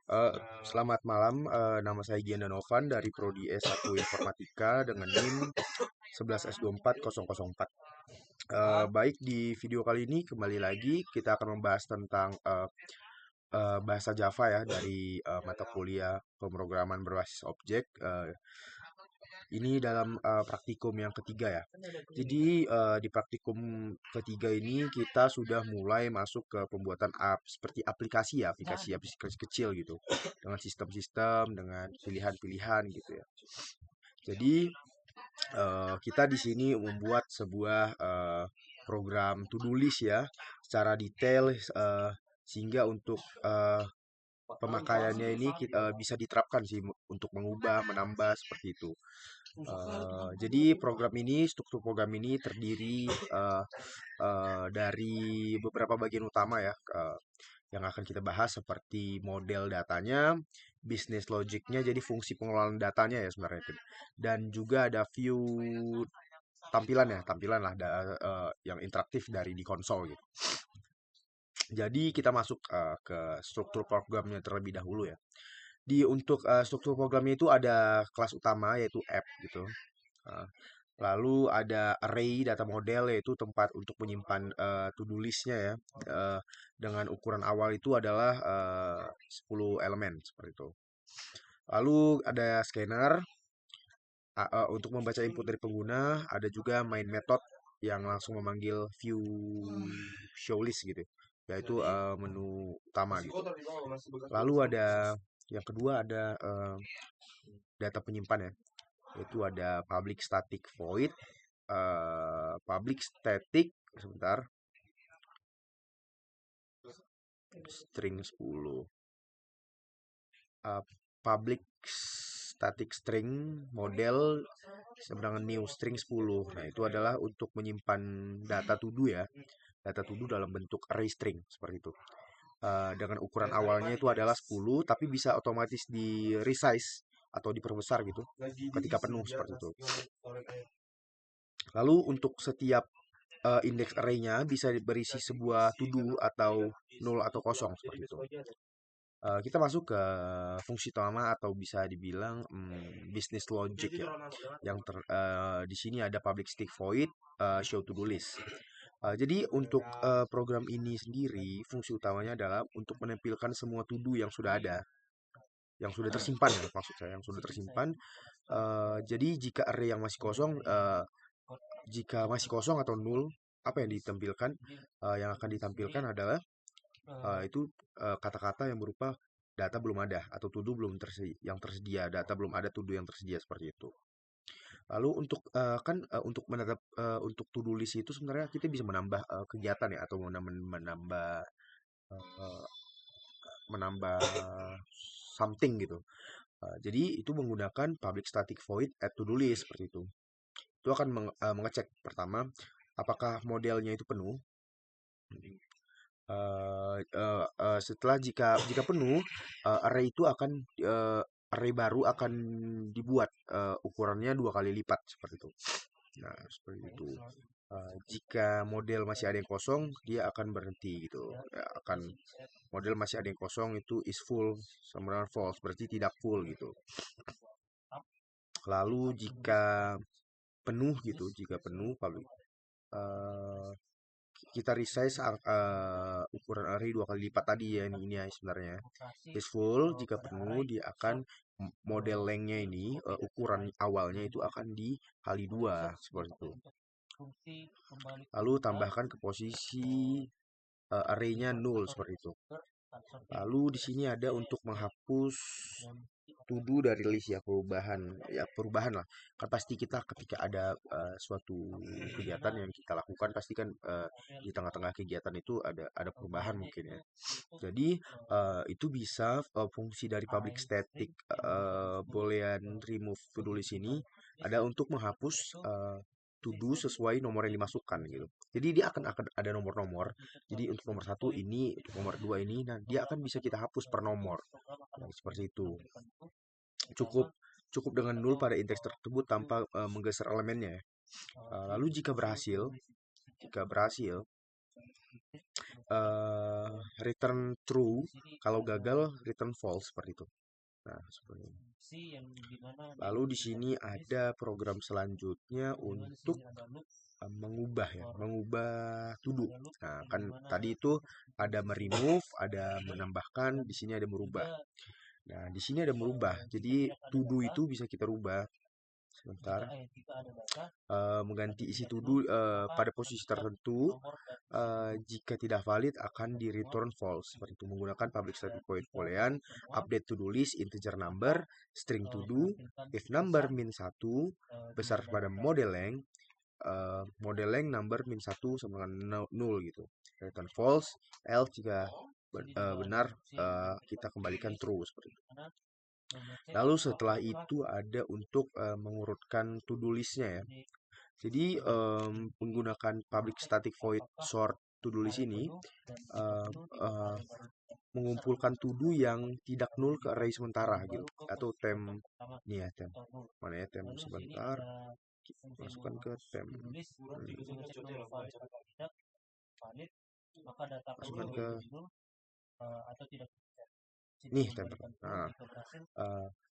Eh, Selamat malam, nama saya Gian Danovan dari Prodi S1 Informatika dengan NIM 11S24004. Baik, di video kali ini kembali lagi kita akan membahas tentang bahasa Java ya dari mata kuliah pemrograman berbasis objek. Ini dalam praktikum yang ketiga ya. Jadi di praktikum ketiga ini kita sudah mulai masuk ke pembuatan app seperti aplikasi kecil gitu, dengan sistem-sistem, dengan pilihan-pilihan gitu ya. Jadi kita di sini membuat sebuah program to-do list ya, secara detail sehingga untuk pemakaiannya ini kita bisa diterapkan sih untuk mengubah, menambah seperti itu. Jadi struktur program ini terdiri dari beberapa bagian utama ya, yang akan kita bahas seperti model datanya, bisnis logiknya, jadi fungsi pengelolaan datanya ya sebenarnya itu. Dan juga ada view tampilan ya, tampilan lah yang interaktif dari di konsol gitu. Jadi kita masuk ke struktur programnya terlebih dahulu ya. Untuk struktur programnya itu ada kelas utama yaitu app gitu. Uh, Lalu ada array data model yaitu tempat untuk menyimpan to-do list-nya ya. Dengan ukuran awal itu adalah 10 elemen seperti itu. Lalu ada scanner untuk membaca input dari pengguna, ada juga main method yang langsung memanggil view show list gitu, yaitu menu utama gitu. Lalu ada yang kedua ada data penyimpan ya, yaitu ada public static sebentar, string 10, uh, public static string model sedangkan new string 10. Nah, itu adalah untuk menyimpan data to do ya. Data to do dalam bentuk array string seperti itu. Dengan ukuran awalnya itu adalah 10 tapi bisa otomatis di resize atau diperbesar gitu ketika penuh seperti itu. Lalu untuk setiap indeks array-nya bisa berisi sebuah to do atau nol atau kosong seperti itu. Kita masuk ke fungsi utama atau bisa dibilang business logic ya. Di sini ada public static void show to do list. Jadi untuk program ini sendiri fungsi utamanya adalah untuk menampilkan semua to do yang sudah ada, yang sudah tersimpan ya maksud saya, yang sudah tersimpan. Jadi jika masih kosong atau nol, apa yang ditampilkan? Yang akan ditampilkan adalah itu kata-kata yang berupa data belum ada atau to-do yang tersedia, data belum ada to-do yang tersedia seperti itu. Lalu untuk to-do list itu sebenarnya kita bisa menambah kegiatan ya atau eh, menambah something gitu. Jadi itu menggunakan public static void add to do list seperti itu. Itu akan mengecek pertama apakah modelnya itu penuh. Setelah jika penuh, array baru akan dibuat ukurannya 2 kali lipat seperti itu. Nah, seperti itu. Jika model masih ada yang kosong, dia akan berhenti gitu. Ya, model masih ada yang kosong itu is full sama dengan false, berarti tidak full gitu. Lalu jika penuh eh, kita resize ukuran array 2 kali lipat tadi ya, ini ya sebenarnya. Is full, jika penuh dia akan model lengthnya ini ukuran awalnya itu akan dikali 2 seperti itu. Lalu tambahkan ke posisi array-nya 0 seperti itu. Lalu di sini ada untuk menghapus to do dari list ya, perubahan lah. Kan pasti kita ketika ada suatu kegiatan yang kita lakukan pasti kan di tengah-tengah kegiatan itu ada perubahan mungkin ya. Jadi itu bisa fungsi dari public static boolean remove to do list ini ada untuk menghapus to do sesuai nomor yang dimasukkan gitu. Jadi dia akan ada nomor-nomor. Jadi untuk nomor 1 ini, untuk nomor 2 ini, nah dia akan bisa kita hapus per nomor. Nah, seperti itu. Cukup cukup dengan nol pada indeks tersebut tanpa menggeser elemennya ya. Lalu jika berhasil eh, return true, kalau gagal return false seperti itu. Nah, seperti ini. Lalu di sini ada program selanjutnya untuk mengubah ya, mengubah to do. Nah, kan tadi itu ada meremove, ada menambahkan, di sini ada merubah. Nah, di sini ada merubah. Jadi to do itu bisa kita rubah. Sebentar. Mengganti isi to do pada posisi tertentu. Jika tidak valid akan di return false, seperti itu, menggunakan public static void boolean, update to do list integer number, string to do, if number min 1 besar pada model length, number min 1 sama dengan 0 gitu, return false, else jika benar kita kembalikan true, seperti itu. Lalu setelah itu ada untuk mengurutkan to do listnya ya. Jadi menggunakan public static void sort to do list ini mengumpulkan to do yang tidak null ke array sementara gitu, atau temp nih ya, temp mana ya, temp sebentar, masukkan ke temp, masukkan ke nih temp. Nah,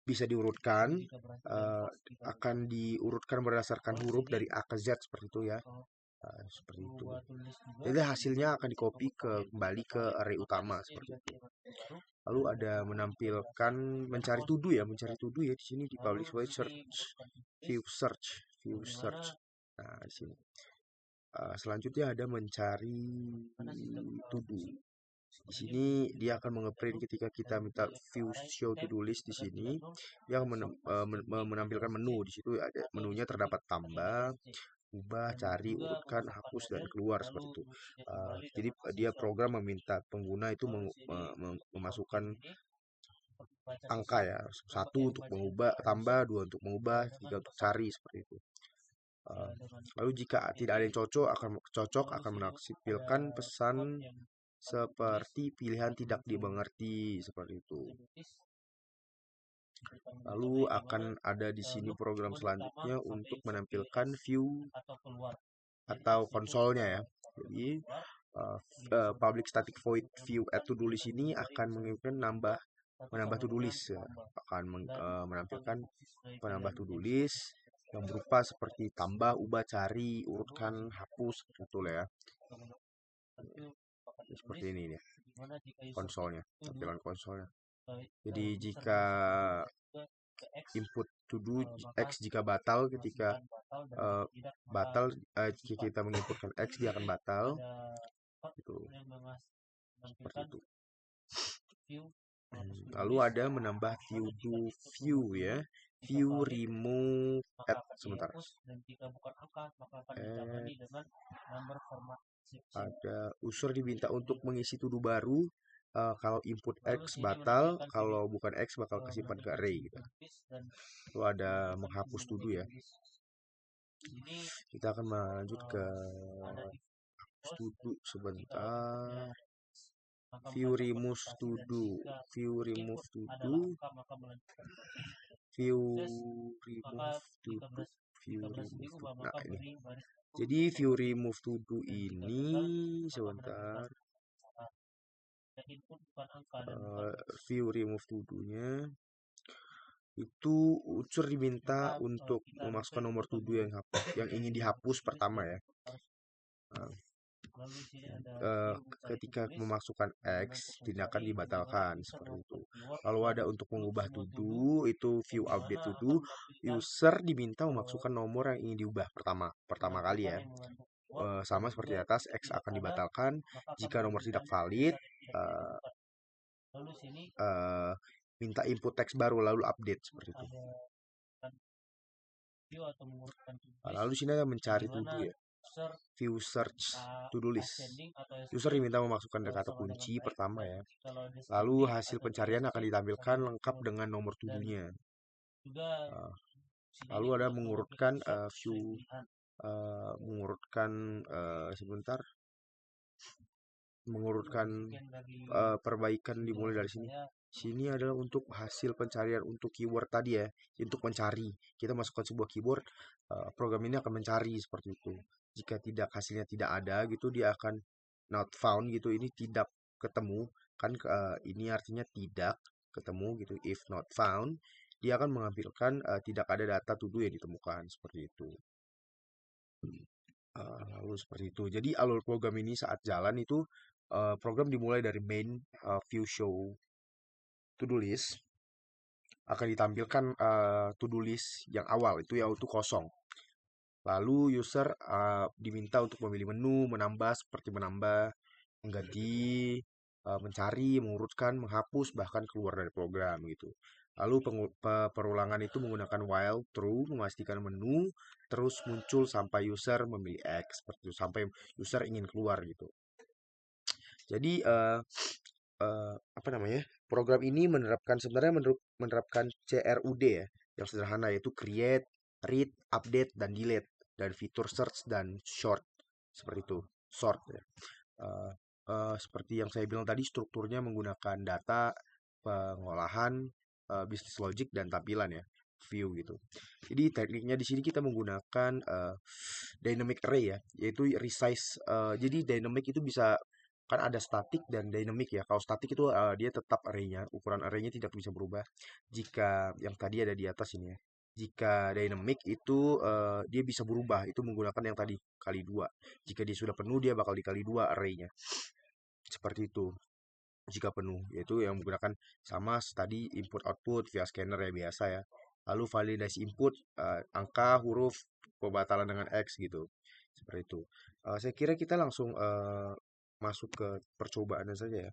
bisa diurutkan, akan diurutkan berdasarkan huruf dari A ke Z seperti itu ya. Seperti itu. Jadi hasilnya akan di-copy kembali ke array utama seperti itu. Lalu ada menampilkan mencari to do ya, di sini di public void view search. Nah, di sini. Selanjutnya ada mencari to do. Di sini dia akan mengeprint ketika kita minta view show to do list. Di sini dia menampilkan menu. Di situ ada menunya, terdapat tambah, ubah, cari, urutkan, hapus, dan keluar, seperti itu. Jadi dia program meminta pengguna itu memasukkan angka ya, 1 untuk mengubah, tambah, 2 untuk mengubah, 3 untuk cari, seperti itu. Lalu jika tidak ada yang cocok akan menampilkan pesan seperti pilihan tidak dimengerti, seperti itu. Lalu akan ada di sini program selanjutnya untuk menampilkan view atau konsolnya ya. Jadi public static void view at to do list ini akan mengirimkan menambah to do list ya. Akan menampilkan penambah to do list yang berupa seperti tambah, ubah, cari, urutkan, hapus, gitu lah ya. Seperti ini nih konsolnya, tampilan konsolnya. Jadi jika input to do X jika batal, ketika jika kita menginputkan X dia akan batal, itu seperti itu. Lalu ada menambah view to view ya, view remove add, sebentar, ada user diminta untuk mengisi to do baru. Kalau input X batal, kalau bukan X bakal kesimpan ke array gitu. Lalu ada menghapus to do ya. Kita akan lanjut ke to do sebentar. View remove to do, view remove to do, view remove to do, view remove to do. Nah ini. Jadi view remove to do ini sebentar. View remove to do-nya itu unsur diminta untuk memasukkan nomor to do yang ingin dihapus pertama ya. Ketika memasukkan X, tindakan dibatalkan, seperti itu. Lalu ada untuk mengubah to do, itu view update to do, user diminta memasukkan nomor yang ingin diubah pertama kali ya. Sama seperti atas, X akan dibatalkan jika nomor tidak valid. Minta input teks baru lalu update, seperti itu. Lalu sini ada mencari to do ya, view search to do list. User diminta memasukkan kata kunci pertama ya. Lalu hasil pencarian akan ditampilkan lengkap dengan nomor to do-nya. Lalu ada mengurutkan view, sebentar, mengurutkan perbaikan dimulai dari sini. Sini adalah untuk hasil pencarian untuk keyword tadi ya, untuk mencari. Kita masukkan sebuah keyword, program ini akan mencari seperti itu. Jika hasilnya tidak ada gitu, dia akan not found gitu, ini tidak ketemu kan, ini artinya tidak ketemu gitu. If not found, dia akan mengambilkan tidak ada data to do yang ditemukan seperti itu. Lalu seperti itu. Jadi alur program ini saat jalan itu program dimulai dari main view show to do list, akan ditampilkan to do list yang awal itu yaitu kosong. Lalu user diminta untuk memilih menu, menambah seperti menambah, mengganti, mencari, mengurutkan, menghapus, bahkan keluar dari program gitu. Lalu perulangan itu menggunakan while true, memastikan menu terus muncul sampai user memilih X seperti itu, sampai user ingin keluar gitu. Jadi apa namanya? Program ini sebenarnya menerapkan CRUD ya, yang sederhana yaitu create, read, update, dan delete, dan fitur search dan short seperti itu, sort ya. Eh, Seperti yang saya bilang tadi, strukturnya menggunakan data, pengolahan, bisnis logic, dan tampilan ya, view gitu. Jadi tekniknya di sini kita menggunakan dynamic array ya, yaitu resize. Jadi dynamic itu bisa kan ada static dan dynamic ya. Kalau static itu dia tetap arraynya, ukuran arraynya tidak bisa berubah. Jika yang tadi ada di atas ini ya. Jika dynamic itu dia bisa berubah, itu menggunakan yang tadi kali dua. Jika dia sudah penuh, dia bakal dikali dua arraynya. Seperti itu. Jika penuh, yaitu yang menggunakan sama tadi input output via scanner ya biasa ya. Lalu validasi input, angka, huruf, pembatalan dengan X gitu. Seperti itu. Saya kira kita langsung masuk ke percobaannya saja ya.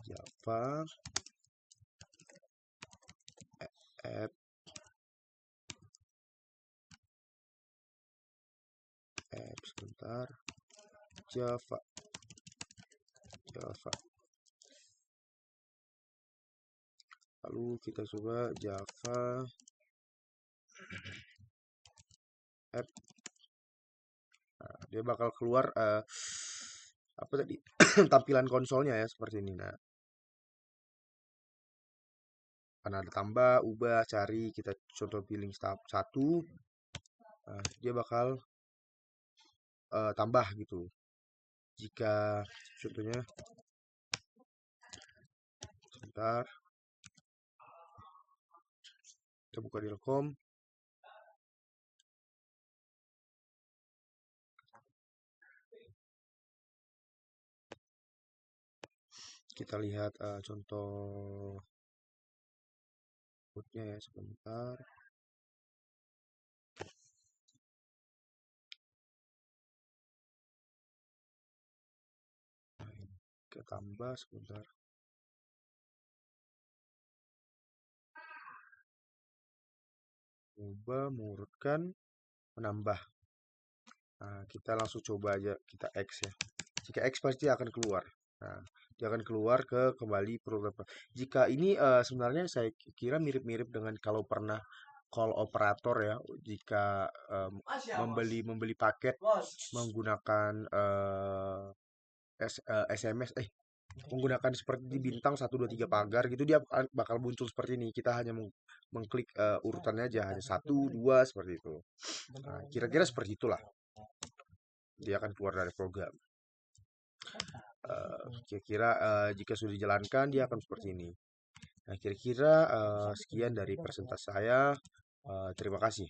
Java app sebentar. Java lalu kita coba Java app. Nah, dia bakal keluar apa tadi tampilan konsolnya ya seperti ini. Nah, karena ada tambah, ubah, cari, kita contoh pilih step 1. Nah, dia bakal tambah gitu. Jika contohnya sebentar, kita buka di Telkom. Kita lihat contoh outputnya ya sebentar. Nah, kita tambah sebentar. Ubah, mengurutkan, menambah. Nah, kita langsung coba aja kita X ya. Jika X pasti akan keluar. Nah, dia akan keluar ke kembali program. Jika ini sebenarnya saya kira mirip-mirip dengan kalau pernah call operator ya. Jika membeli paket menggunakan SMS, menggunakan seperti di bintang 1 2 3 pagar gitu, dia bakal muncul seperti ini. Kita hanya mengklik urutannya aja, hanya 1 2 seperti itu. Nah, kira-kira seperti itulah dia akan keluar dari program. Kira-kira jika sudah dijalankan dia akan seperti ini. Nah, kira-kira sekian dari presentasi saya. Terima kasih.